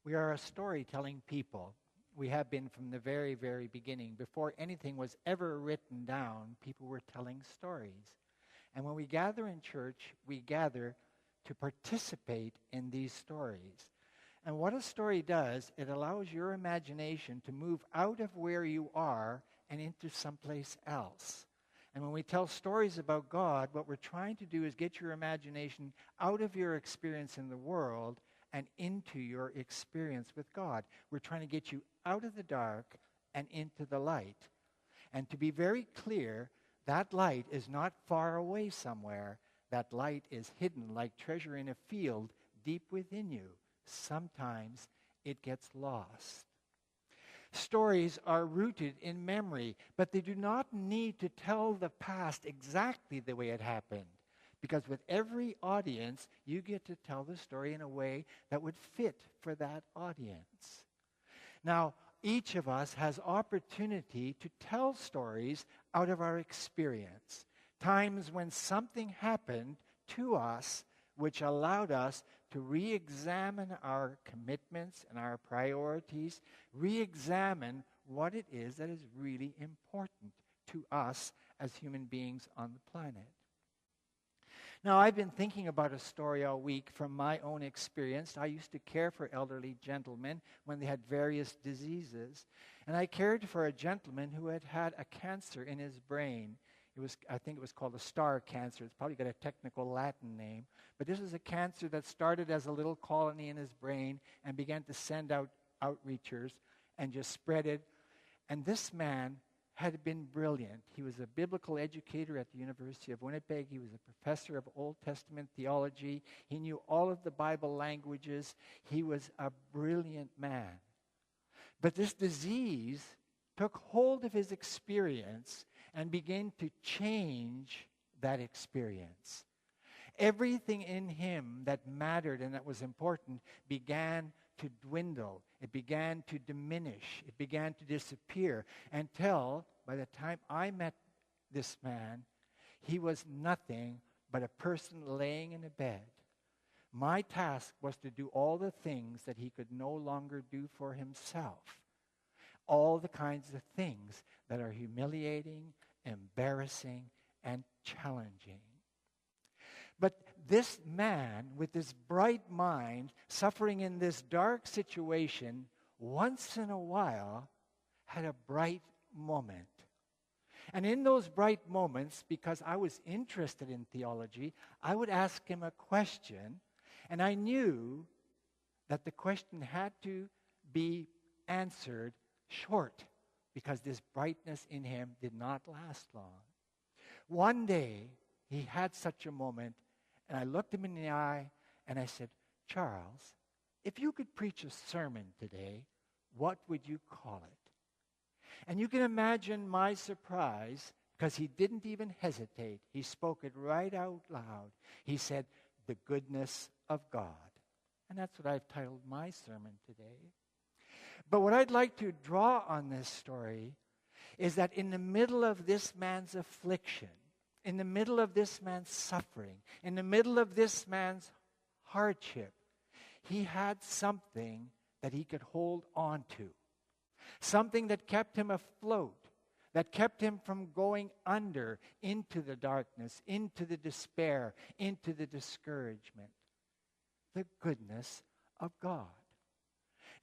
We are a storytelling people. We have been from the very, very beginning. Before anything was ever written down, people were telling stories. And when we gather in church, we gather to participate in these stories. And what a story does, it allows your imagination to move out of where you are and into someplace else. And when we tell stories about God, what we're trying to do is get your imagination out of your experience in the world and into your experience with God. We're trying to get you out of the dark and into the light. And to be very clear, that light is not far away somewhere. That light is hidden like treasure in a field deep within you. Sometimes it gets lost. Stories are rooted in memory, but they do not need to tell the past exactly the way it happened. Because with every audience, you get to tell the story in a way that would fit for that audience. Now, each of us has opportunity to tell stories out of our experience. Times when something happened to us which allowed us to re-examine our commitments and our priorities, re-examine what it is that is really important to us as human beings on the planet. Now, I've been thinking about a story all week from my own experience. I used to care for elderly gentlemen when they had various diseases. And I cared for a gentleman who had had a cancer in his brain. I think it was called a star cancer. It's probably got a technical Latin name. But this was a cancer that started as a little colony in his brain and began to send out outreachers and just spread it. And this man had been brilliant. He was a biblical educator at the University of Winnipeg. He was a professor of Old Testament theology. He knew all of the Bible languages. He was a brilliant man. But this disease took hold of his experience and began to change that experience. Everything in him that mattered and that was important began to dwindle. It began to diminish. It began to disappear until, by the time I met this man, he was nothing but a person laying in a bed. My task was to do all the things that he could no longer do for himself. All the kinds of things that are humiliating, embarrassing, and challenging. But this man, with this bright mind, suffering in this dark situation, once in a while, had a bright moment. And in those bright moments, because I was interested in theology, I would ask him a question, and I knew that the question had to be answered short, because this brightness in him did not last long. One day, he had such a moment, and I looked him in the eye, and I said, "Charles, if you could preach a sermon today, what would you call it?" And you can imagine my surprise, because he didn't even hesitate. He spoke it right out loud. He said, "The goodness of God." And that's what I've titled my sermon today. But what I'd like to draw on this story is that in the middle of this man's affliction, in the middle of this man's suffering, in the middle of this man's hardship, he had something that he could hold on to. Something that kept him afloat, that kept him from going under into the darkness, into the despair, into the discouragement. The goodness of God.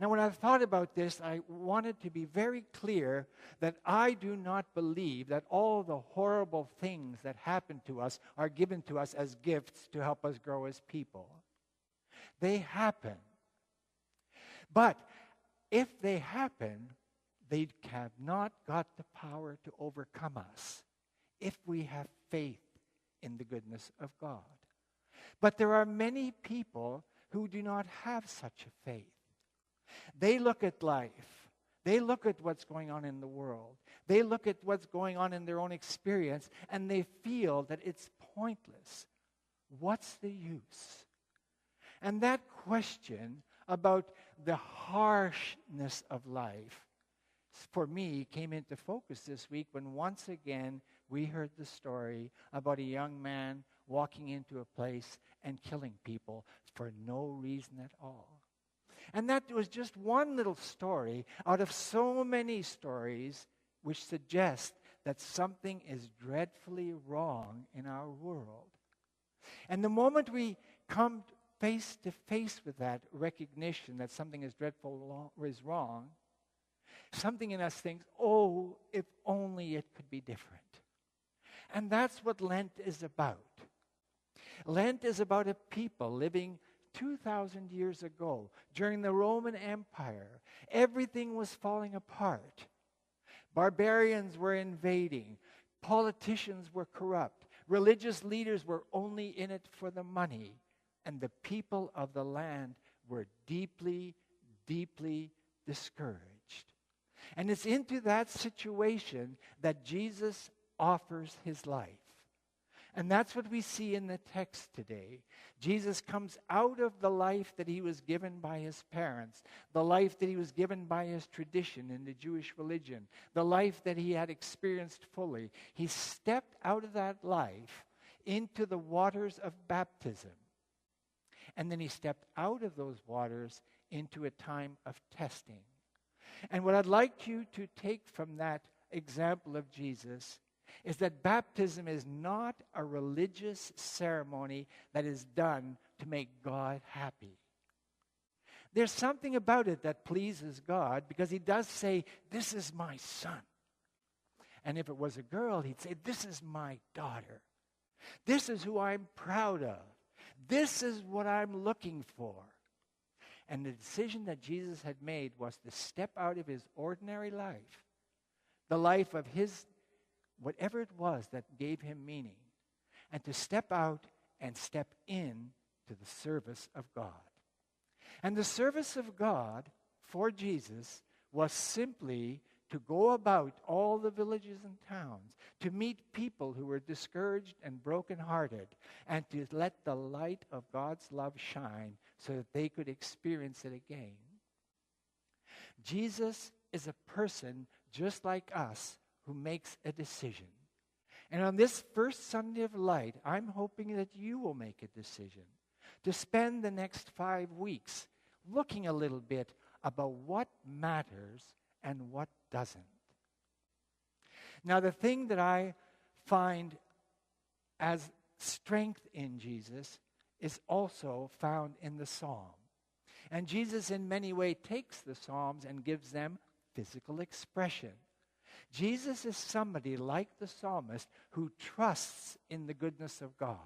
Now, when I thought about this, I wanted to be very clear that I do not believe that all the horrible things that happen to us are given to us as gifts to help us grow as people. They happen. But if they happen, they have not got the power to overcome us if we have faith in the goodness of God. But there are many people who do not have such a faith. They look at life. They look at what's going on in the world. They look at what's going on in their own experience, and they feel that it's pointless. What's the use? And that question about the harshness of life, for me, came into focus this week when once again we heard the story about a young man walking into a place and killing people for no reason at all. And that was just one little story out of so many stories which suggest that something is dreadfully wrong in our world. And the moment we come face to face with that recognition that something is is wrong, something in us thinks, oh, if only it could be different. And that's what Lent is about. Lent is about a people living 2,000 years ago during the Roman Empire. Everything was falling apart. Barbarians were invading. Politicians were corrupt. Religious leaders were only in it for the money. And the people of the land were deeply, deeply discouraged. And it's into that situation that Jesus offers his life. And that's what we see in the text today. Jesus comes out of the life that he was given by his parents, the life that he was given by his tradition in the Jewish religion, the life that he had experienced fully. He stepped out of that life into the waters of baptism. And then he stepped out of those waters into a time of testing. And what I'd like you to take from that example of Jesus is that baptism is not a religious ceremony that is done to make God happy. There's something about it that pleases God because he does say, this is my son. And if it was a girl, he'd say, this is my daughter. This is who I'm proud of. This is what I'm looking for. And the decision that Jesus had made was to step out of his ordinary life, the life of his whatever it was that gave him meaning, and to step out and step in to the service of God. And the service of God for Jesus was simply to go about all the villages and towns, to meet people who were discouraged and brokenhearted, and to let the light of God's love shine so that they could experience it again. Jesus is a person just like us who makes a decision. And on this first Sunday of Light, I'm hoping that you will make a decision to spend the next 5 weeks looking a little bit about what matters and what doesn't. Now, the thing that I find as strength in Jesus is also found in the Psalm. And Jesus in many ways takes the Psalms and gives them physical expression. Jesus is somebody like the psalmist who trusts in the goodness of God.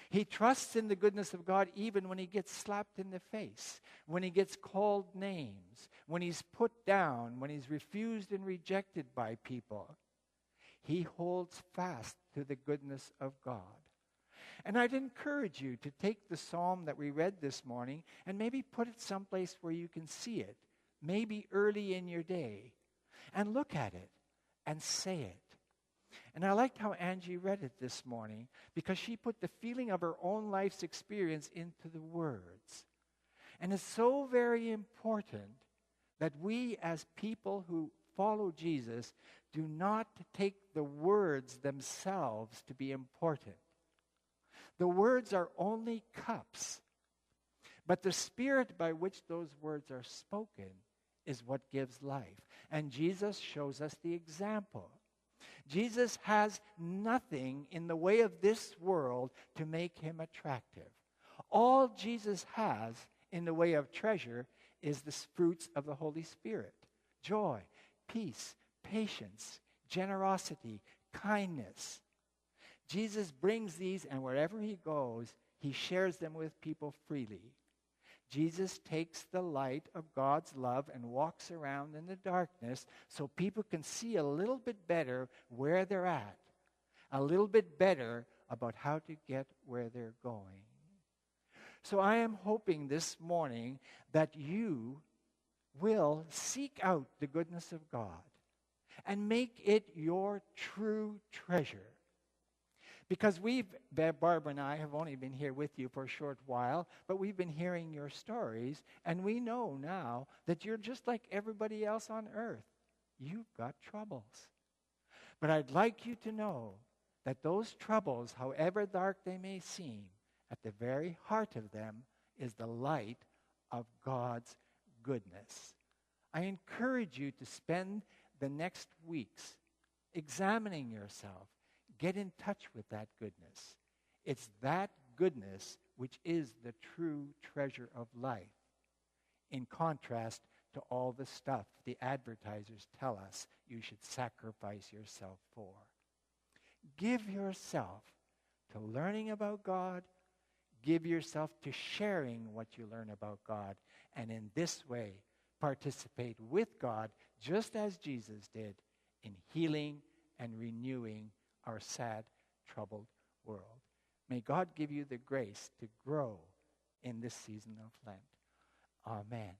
He trusts in the goodness of God even when he gets slapped in the face, when he gets called names, when he's put down, when he's refused and rejected by people. He holds fast to the goodness of God. And I'd encourage you to take the psalm that we read this morning and maybe put it someplace where you can see it, maybe early in your day, and look at it and say it. And I liked how Angie read it this morning because she put the feeling of her own life's experience into the words. And it's so very important that we as people who follow Jesus do not take the words themselves to be important. The words are only cups, but the spirit by which those words are spoken is what gives life. And Jesus shows us the example. Jesus has nothing in the way of this world to make him attractive. All Jesus has in the way of treasure is the fruits of the Holy Spirit: joy, peace, patience, generosity, kindness. Jesus brings these, and wherever he goes, he shares them with people freely. Jesus takes the light of God's love and walks around in the darkness so people can see a little bit better where they're at, a little bit better about how to get where they're going. So I am hoping this morning that you will seek out the goodness of God and make it your true treasure. Because Barbara and I have only been here with you for a short while, but we've been hearing your stories, and we know now that you're just like everybody else on earth. You've got troubles. But I'd like you to know that those troubles, however dark they may seem, at the very heart of them is the light of God's goodness. I encourage you to spend the next weeks examining yourself. Get in touch with that goodness. It's that goodness which is the true treasure of life, in contrast to all the stuff the advertisers tell us you should sacrifice yourself for. Give yourself to learning about God. Give yourself to sharing what you learn about God. And in this way, participate with God, just as Jesus did, in healing and renewing our sad, troubled world. May God give you the grace to grow in this season of Lent. Amen.